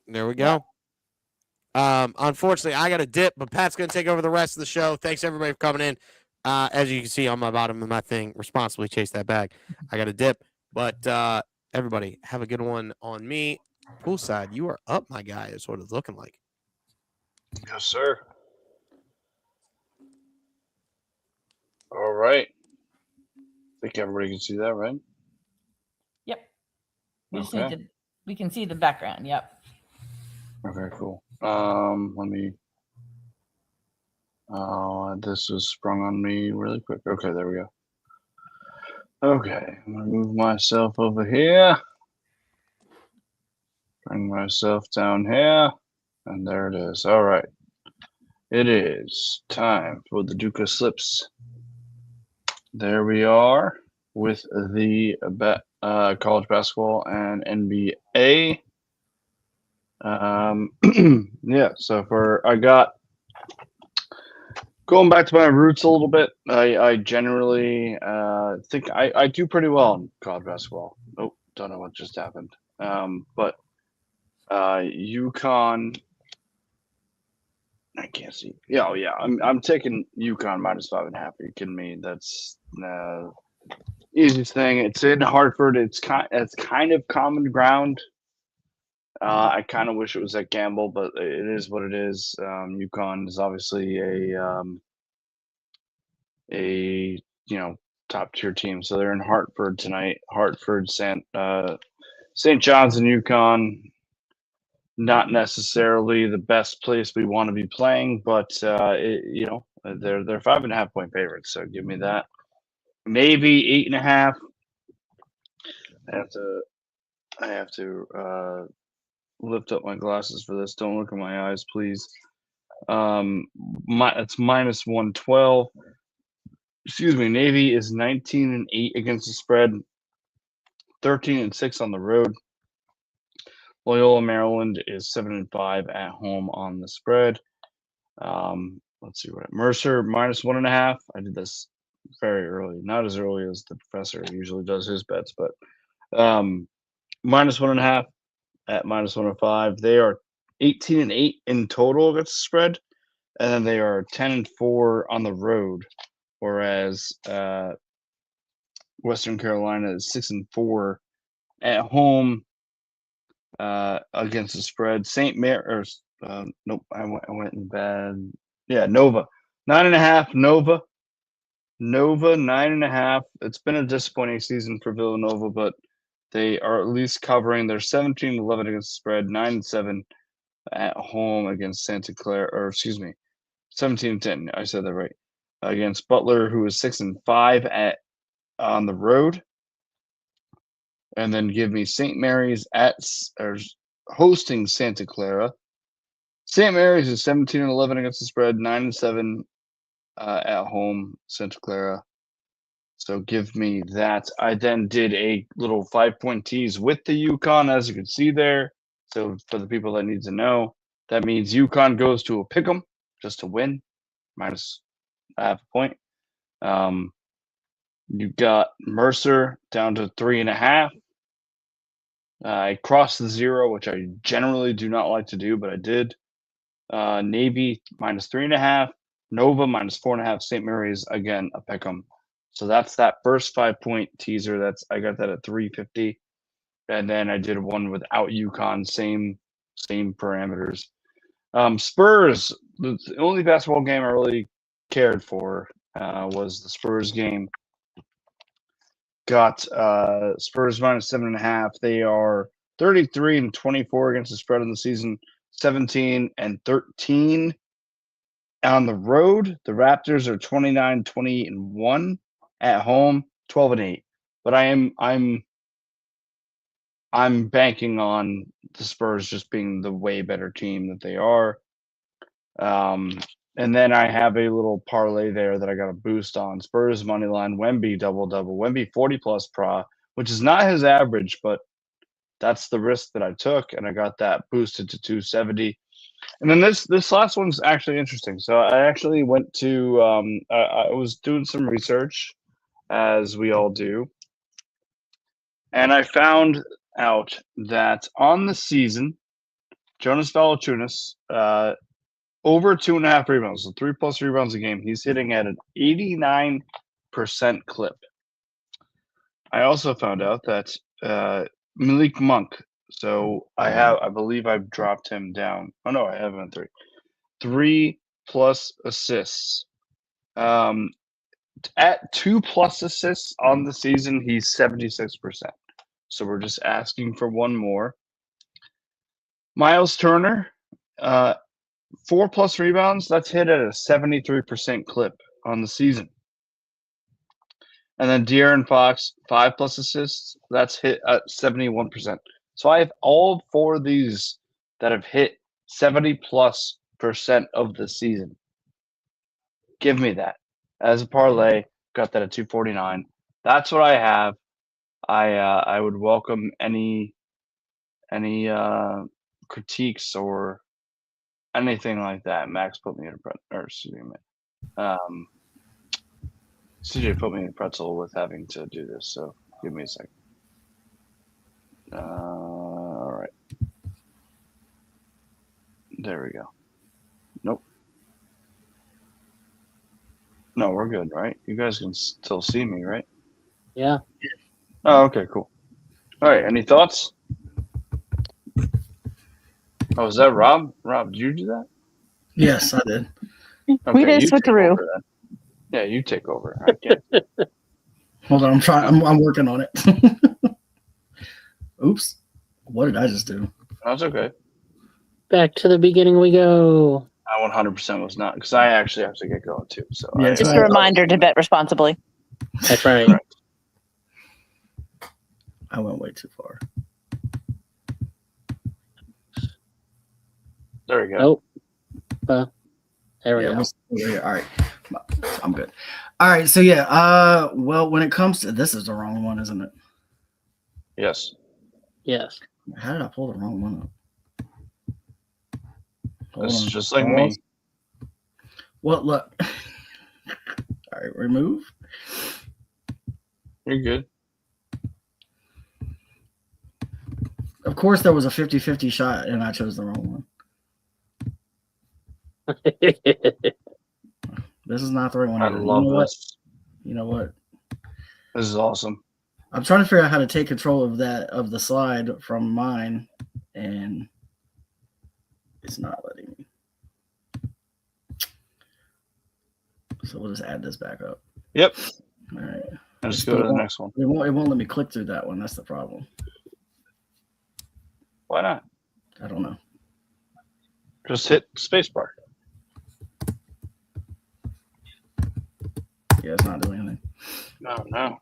There we go. Unfortunately, I got a dip, but Pat's going to take over the rest of the show. Thanks, everybody, for coming in. As you can see on my bottom of my thing, responsibly chase that bag. I got a dip, but everybody, have a good one on me. Poolside, you are up, my guy, is what it's looking like. Yes, sir. All right. I think everybody can see that, right? Yep. We can see the background. Yep. Okay, cool. Let me. This was sprung on me really quick. Okay, there we go. Okay, I'm gonna move myself over here. Bring myself down here, and there it is. All right. It is time for the Duke of Slips. There we are with the college basketball and NBA. Yeah, so I got going back to my roots a little bit. I generally think I do pretty well in college basketball. Oh, don't know what just happened. But UConn. I can't see. Yeah, oh yeah. I'm taking UConn minus 5.5. Are you kidding me? That's easiest thing. It's in Hartford. It's kind of common ground. I kind of wish it was at Gamble, but it is what it is. UConn is obviously a top tier team, so they're in Hartford tonight. Hartford, St. John's, and UConn. Not necessarily the best place we want to be playing, but they're 5.5 point favorites. So give me that. Maybe 8.5. I have to lift up my glasses for this. Don't look at my eyes, please. It's minus 112. Excuse me. Navy is 19-8 against the spread. 13-6 on the road. Loyola Maryland is 7-5 at home on the spread. Let's see what Mercer minus 1.5. I did this very early, not as early as the professor usually does his bets, but minus 1.5 at minus 105. They are 18-8 in total against the spread, and then they are 10-4 on the road, whereas Western Carolina is 6-4 at home against the spread. St. Mary's, nope, I went in bad. Yeah, Nova 9.5. Nova 9.5. It's been a disappointing season for Villanova, but they are at least covering. They're 17-11 against the spread, 9-7 at home against Santa Clara, or excuse me, 17-10. I said that right. Against Butler, who is 6-5 on the road. And then give me St. Mary's hosting Santa Clara, St. Mary's is 17-11 against the spread, 9-7 at home, Santa Clara. So give me that. I then did a little 5-point tease with the UConn, as you can see there. So for the people that need to know, that means UConn goes to a pick'em just to win, minus half a point. You got Mercer down to 3.5. I crossed the 0, which I generally do not like to do, but I did. Navy minus 3.5. Nova minus 4.5. St. Mary's again a pick'em. So that's that first 5-point teaser. I got that at 350, and then I did one without UConn. Same parameters. Spurs. The only basketball game I really cared for was the Spurs game. Got Spurs minus 7.5. They are 33-24 against the spread in the season. 17-13 on the road. The Raptors are 29-28-1 at home. 12-8. But I'm banking on the Spurs just being the way better team that they are. And then I have a little parlay there that I got a boost on. Spurs money line, Wemby double-double, Wemby 40+ pra, which is not his average, but that's the risk that I took, and I got that boosted to 270. And then this last one's actually interesting. So I actually went to I was doing some research, as we all do, and I found out that on the season, Jonas Valanciunas over 2.5 rebounds, so 3+ rebounds a game. He's hitting at an 89% clip. I also found out that Malik Monk. So I believe I've dropped him down. Oh no, I haven't. 3+ assists. At 2+ assists on the season, he's 76%. So we're just asking for one more. Miles Turner, 4+ rebounds. That's hit at a 73% clip on the season. And then De'Aaron Fox, 5+ assists. That's hit at 71%. So I have all 4 of these that have hit 70+% of the season. Give me that as a parlay. Got that at 249. That's what I have. I would welcome any critiques or anything like that. Max put me in a CJ put me in a pretzel with having to do this. So give me a second. All right. There we go. Nope. No, we're good, right? You guys can still see me, right? Yeah. Oh, okay, cool. All right. Any thoughts? Oh, is that Rob? Rob, did you do that? Yes, I did. Okay, We did you take switcheroo. over then. Yeah, you take over. I can't. Hold on, I'm trying. I'm working on it. Oops, what did I just do? That's okay. Back to the beginning we go. I 100% was not, because I actually have to get going too. So Yeah, Just a reminder to bet responsibly. That's right. Right. I went way too far. There we go. Nope. There we Yeah, go. all right, I'm good. All right, so yeah. Well, when it comes to this, is the wrong one, isn't it? Yes. Yes. How did I pull the wrong one up? Hold It's on. just like me. Well, look. All right, remove. You're good. Of course, there was a 50-50 shot, and I chose the wrong one. This is not the right one. I either. love this. You know what? This is awesome. I'm trying to figure out how to take control of the slide from mine, and it's not letting me. So we'll just add this back up. Yep. All right. Let's just go to the next one. It won't let me click through that one. That's the problem. Why not? I don't know. Just hit spacebar. Yeah, it's not doing anything. No. All right.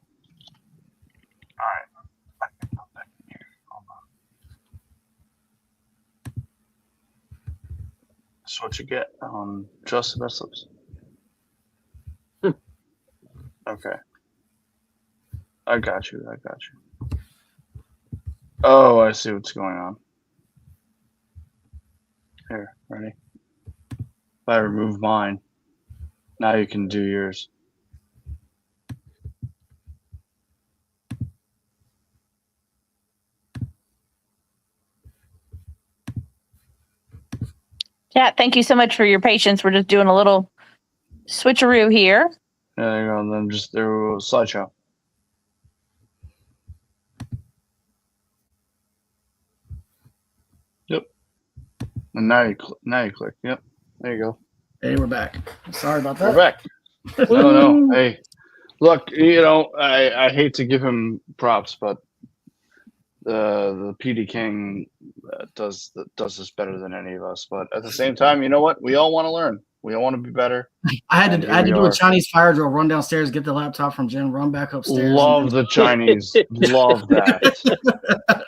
That's what you get on just the BetSlips. Okay. I got you. Oh, I see what's going on. Here, ready? If I remove mine, now you can do yours. Chat, thank you so much for your patience. We're just doing a little switcheroo here. There you go. And then just there we go, slideshow. Yep. And now you click. Yep. There you go. Hey, we're back. Sorry about that. We're back. No. Hey, look. I hate to give him props, but the PD King does this better than any of us. But at the same time, you know what? We all want to learn. We all want to be better. I had to do a Chinese fire drill, run downstairs, get the laptop from Jen, run back upstairs. Love the Chinese. Love that.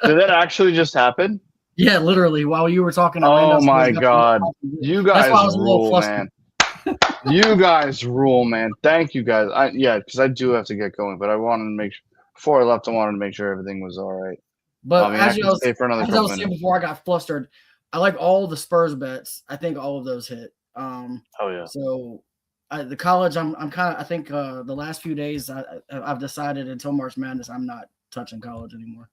Did that actually just happen? Yeah, literally. While you were talking. Oh my God. You guys rule, man. You guys rule, man. Thank you guys. Because I do have to get going, but I wanted to make sure before I left, I wanted to make sure everything was all right. But as I was saying before, I got flustered. I like all the Spurs bets. I think all of those hit. Oh yeah. So the college, I think the last few days I've decided until March Madness I'm not touching college anymore.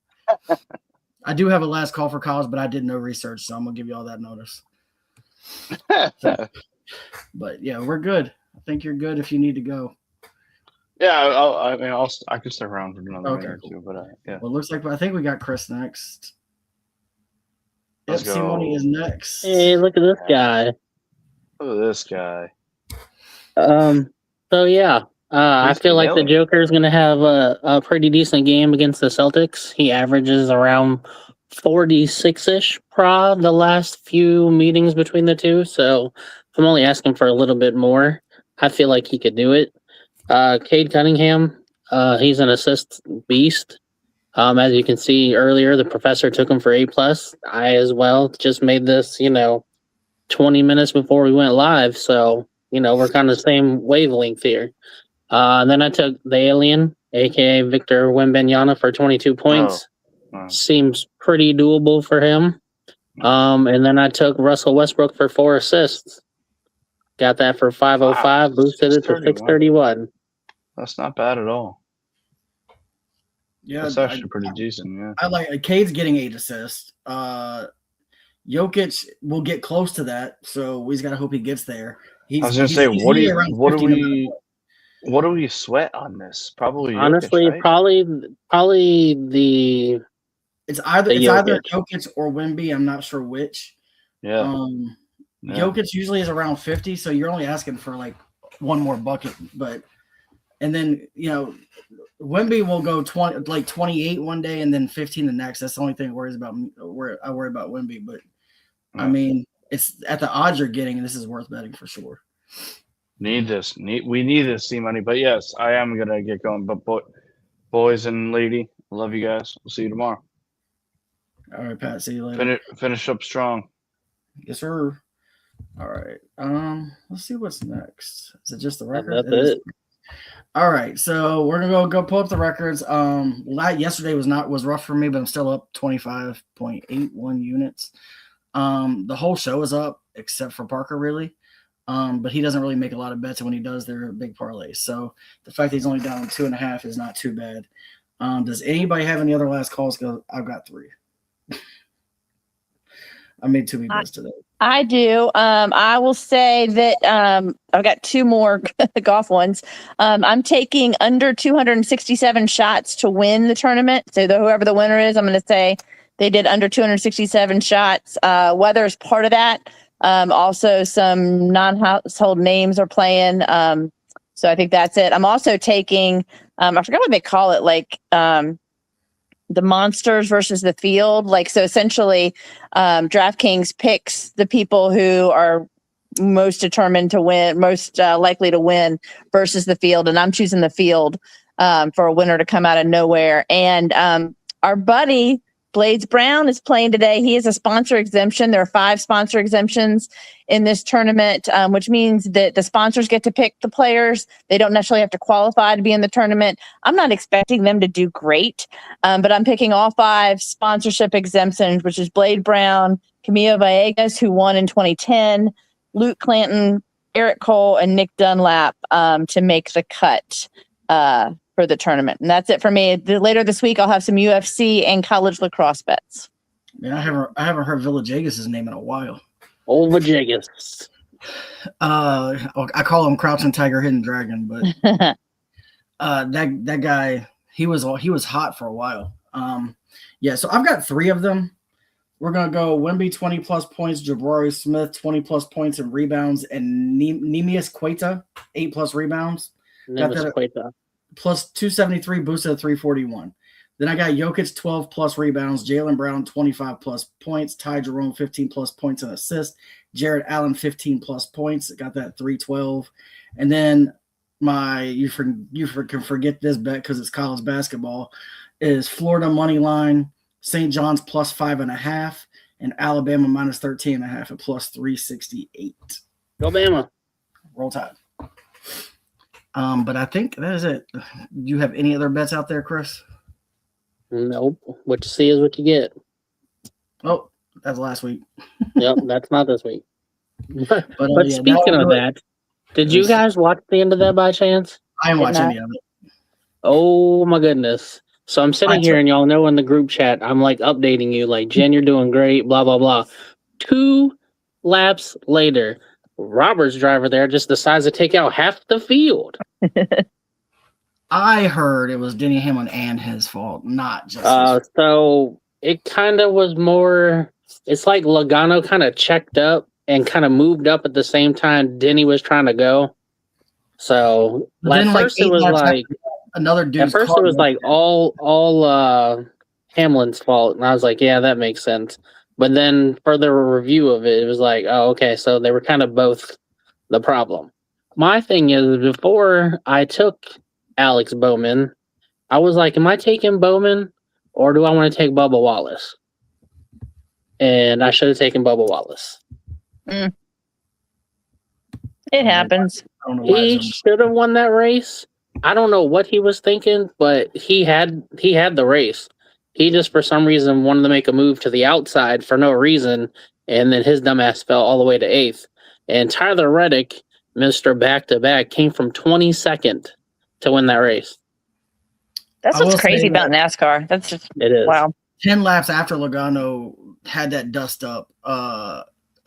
I do have a last call for college, but I did no research, so I'm gonna give you all that notice. But yeah, we're good. I think you're good if you need to go. Yeah, I could stick around for another minute or two, but yeah. Well, it looks like I think we got Chris next. Let's go. Money is next. Hey, look at this guy. Look at this guy. So yeah, I feel like the Joker is going to have a pretty decent game against the Celtics. He averages around 46-ish prod the last few meetings between the two. So I'm only asking for a little bit more. I feel like he could do it. Cade Cunningham, he's an assist beast. As you can see earlier, the professor took him for A+. I as well just made this, 20 minutes before we went live. So, we're kind of the same wavelength here. Then I took the alien, aka Victor Wembanyama, for 22 points. Seems pretty doable for him. And then I took Russell Westbrook for 4 assists. Got that for 505, boosted it to 631. That's not bad at all. Yeah, that's actually pretty decent. Yeah, I like Cade's getting 8 assists. Jokic will get close to that, so we just gotta hope he gets there. I was gonna say, what do we sweat on this? Probably Jokic, honestly, right? probably the. It's either Jokic or Wemby. I'm not sure which. Yeah. Jokic usually is around 50, so you're only asking for like one more bucket. And then Wemby will go 28 one day and then 15 the next. That's the only thing I worry about Wemby. But I mean, it's at the odds you're getting, and this is worth betting for sure. We need this C-Money. But yes, I am gonna get going. But boys and lady, I love you guys. We'll see you tomorrow. All right, Pat. See you later. Finish up strong. Yes, sir. All right. Let's see what's next. Is it just the record? That's it. All right, so we're gonna go pull up the records. Yesterday was rough for me, but I'm still up 25.81 units. The whole show is up except for Parker, really. But he doesn't really make a lot of bets, and when he does, they're big parlays. So the fact that he's only down 2.5 is not too bad. Does anybody have any other last calls? I've got 3. I made 2 big bets today. I do. I will say that I've got 2 more golf ones. I'm taking under 267 shots to win the tournament. So whoever the winner is, I'm going to say they did under 267 shots. Weather is part of that. Also, some non-household names are playing. So I think that's it. I'm also taking, I forgot what they call it, the monsters versus the field. So essentially, DraftKings picks the people who are most determined to win, most likely to win versus the field. And I'm choosing the field for a winner to come out of nowhere. And our buddy Blades Brown is playing today. He is a sponsor exemption. There are 5 sponsor exemptions in this tournament, which means that the sponsors get to pick the players. They don't necessarily have to qualify to be in the tournament. I'm not expecting them to do great, but I'm picking all 5 sponsorship exemptions, which is Blade Brown, Camilo Villegas, who won in 2010, Luke Clanton, Eric Cole, and Nick Dunlap to make the cut for the tournament. And that's it for me. Later this week, I'll have some UFC and college lacrosse bets. Man, I haven't heard Villegas' name in a while. Old Villegas. I call him Crouching Tiger, Hidden Dragon, but that guy, he was hot for a while. Yeah, so I've got 3 of them. We're gonna go Wemby 20+ points, Jabari Smith 20+ points and rebounds, and Neemias Queta 8+ rebounds. Got that Queta. plus 273, boosted at 341. Then I got Jokic 12+ rebounds, Jaylen Brown 25+ points, Ty Jerome 15+ points and assist, Jared Allen 15+ points. Got that 312. And then you can forget this bet because it's college basketball, is Florida money line, St. John's plus 5.5, and Alabama minus 13.5 at plus 368. Go Bama. Roll Tide. But I think that is it. Do you have any other bets out there, Chris? Nope. What you see is what you get. Oh, that's last week. Yep, that's not this week. But yeah, speaking of that, did you guys watch the end of that by chance? I didn't watch any of it. Oh my goodness. So I'm sitting here and y'all know in the group chat, I'm like updating you like, Jen, you're doing great, blah, blah, blah. 2 laps later, Robert's driver there just decides to take out half the field. I heard it was Denny Hamlin and his fault, not just his fault. So it kind of was more, it's like Logano kind of checked up and kind of moved up at the same time Denny was trying to go. So at first it was like another dude. At first it was like all Hamlin's fault, and I was like, yeah, that makes sense. But then further review of it, it was like, oh, okay, so they were kind of both the problem. My thing is, before I took Alex Bowman, I was like, am I taking Bowman or do I want to take Bubba Wallace? And I should have taken Bubba Wallace. It happens. He should have won that race. I don't know what he was thinking, but he had the race. He just, for some reason, wanted to make a move to the outside for no reason, and then his dumbass fell all the way to 8th. And Tyler Reddick, Mr. Back-to-Back, came from 22nd to win that race. That's what's crazy about NASCAR. That's just wow. 10 laps after Logano had that dust up,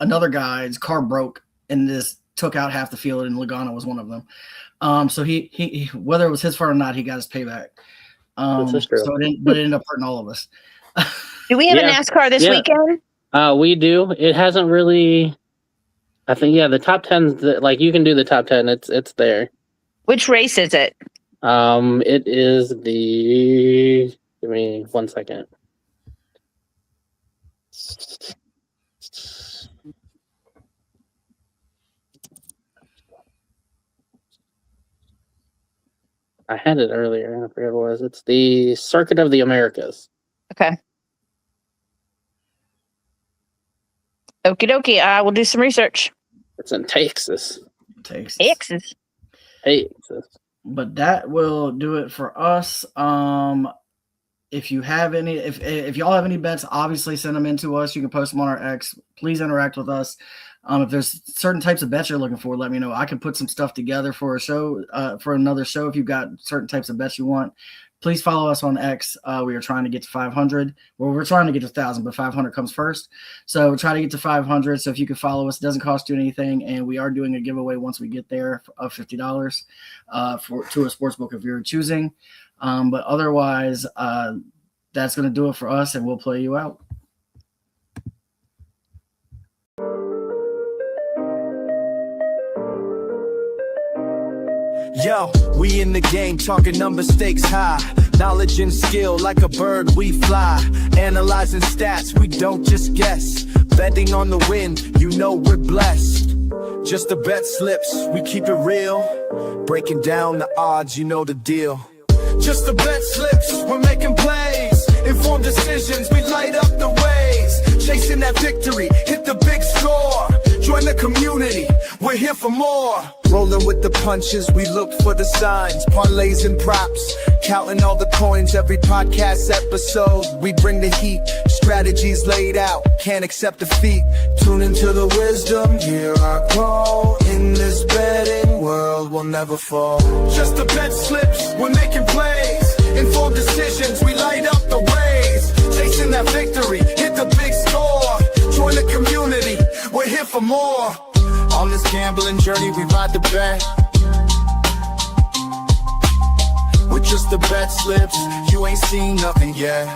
another guy's car broke and this took out half the field, and Logano was one of them. So he whether it was his fault or not, he got his payback. This is true. So it ended up hurting all of us. Do we have a NASCAR this weekend? We do. It hasn't really. I think the top 10. Like you can do the top 10. It's there. Which race is it? It is the. Give me 1 second. I had it earlier. I forget what it was. It's the Circuit of the Americas. Okay. Okie dokie. I will do some research. It's in Texas. Texas. But that will do it for us. If you have any, if y'all have any bets, obviously send them in to us. You can post them on our X. Please interact with us. If there's certain types of bets you're looking for, let me know. I can put some stuff together for a show, for another show. If you've got certain types of bets you want, please follow us on X. We are trying to get to 500. Well, we're trying to get to 1,000, but 500 comes first. So we're trying to get to 500. So if you can follow us, it doesn't cost you anything. And we are doing a giveaway once we get there of $50 to a sportsbook of your choosing. But otherwise, that's going to do it for us, and we'll play you out. Yo, we in the game, talking number stakes high. Knowledge and skill, like a bird we fly. Analyzing stats, we don't just guess. Betting on the win, you know we're blessed. Just the bet slips, we keep it real. Breaking down the odds, you know the deal. Just the bet slips, we're making plays. If Informed decisions, we light up the ways. Chasing that victory, hit the big score. Join the community, we're here for more. Rolling with the punches, we look for the signs. Parlays and props, counting all the coins. Every podcast episode, we bring the heat. Strategies laid out, can't accept defeat. Tune into the wisdom, hear our call. In this betting world, we'll never fall. Just the bet slips, we're making plays. Informed decisions, we light up the ways. Chasing that victory, hit the big score. Join the community, we're here for more. On this gambling journey, we ride the bet. With just the bet slips, you ain't seen nothing yet.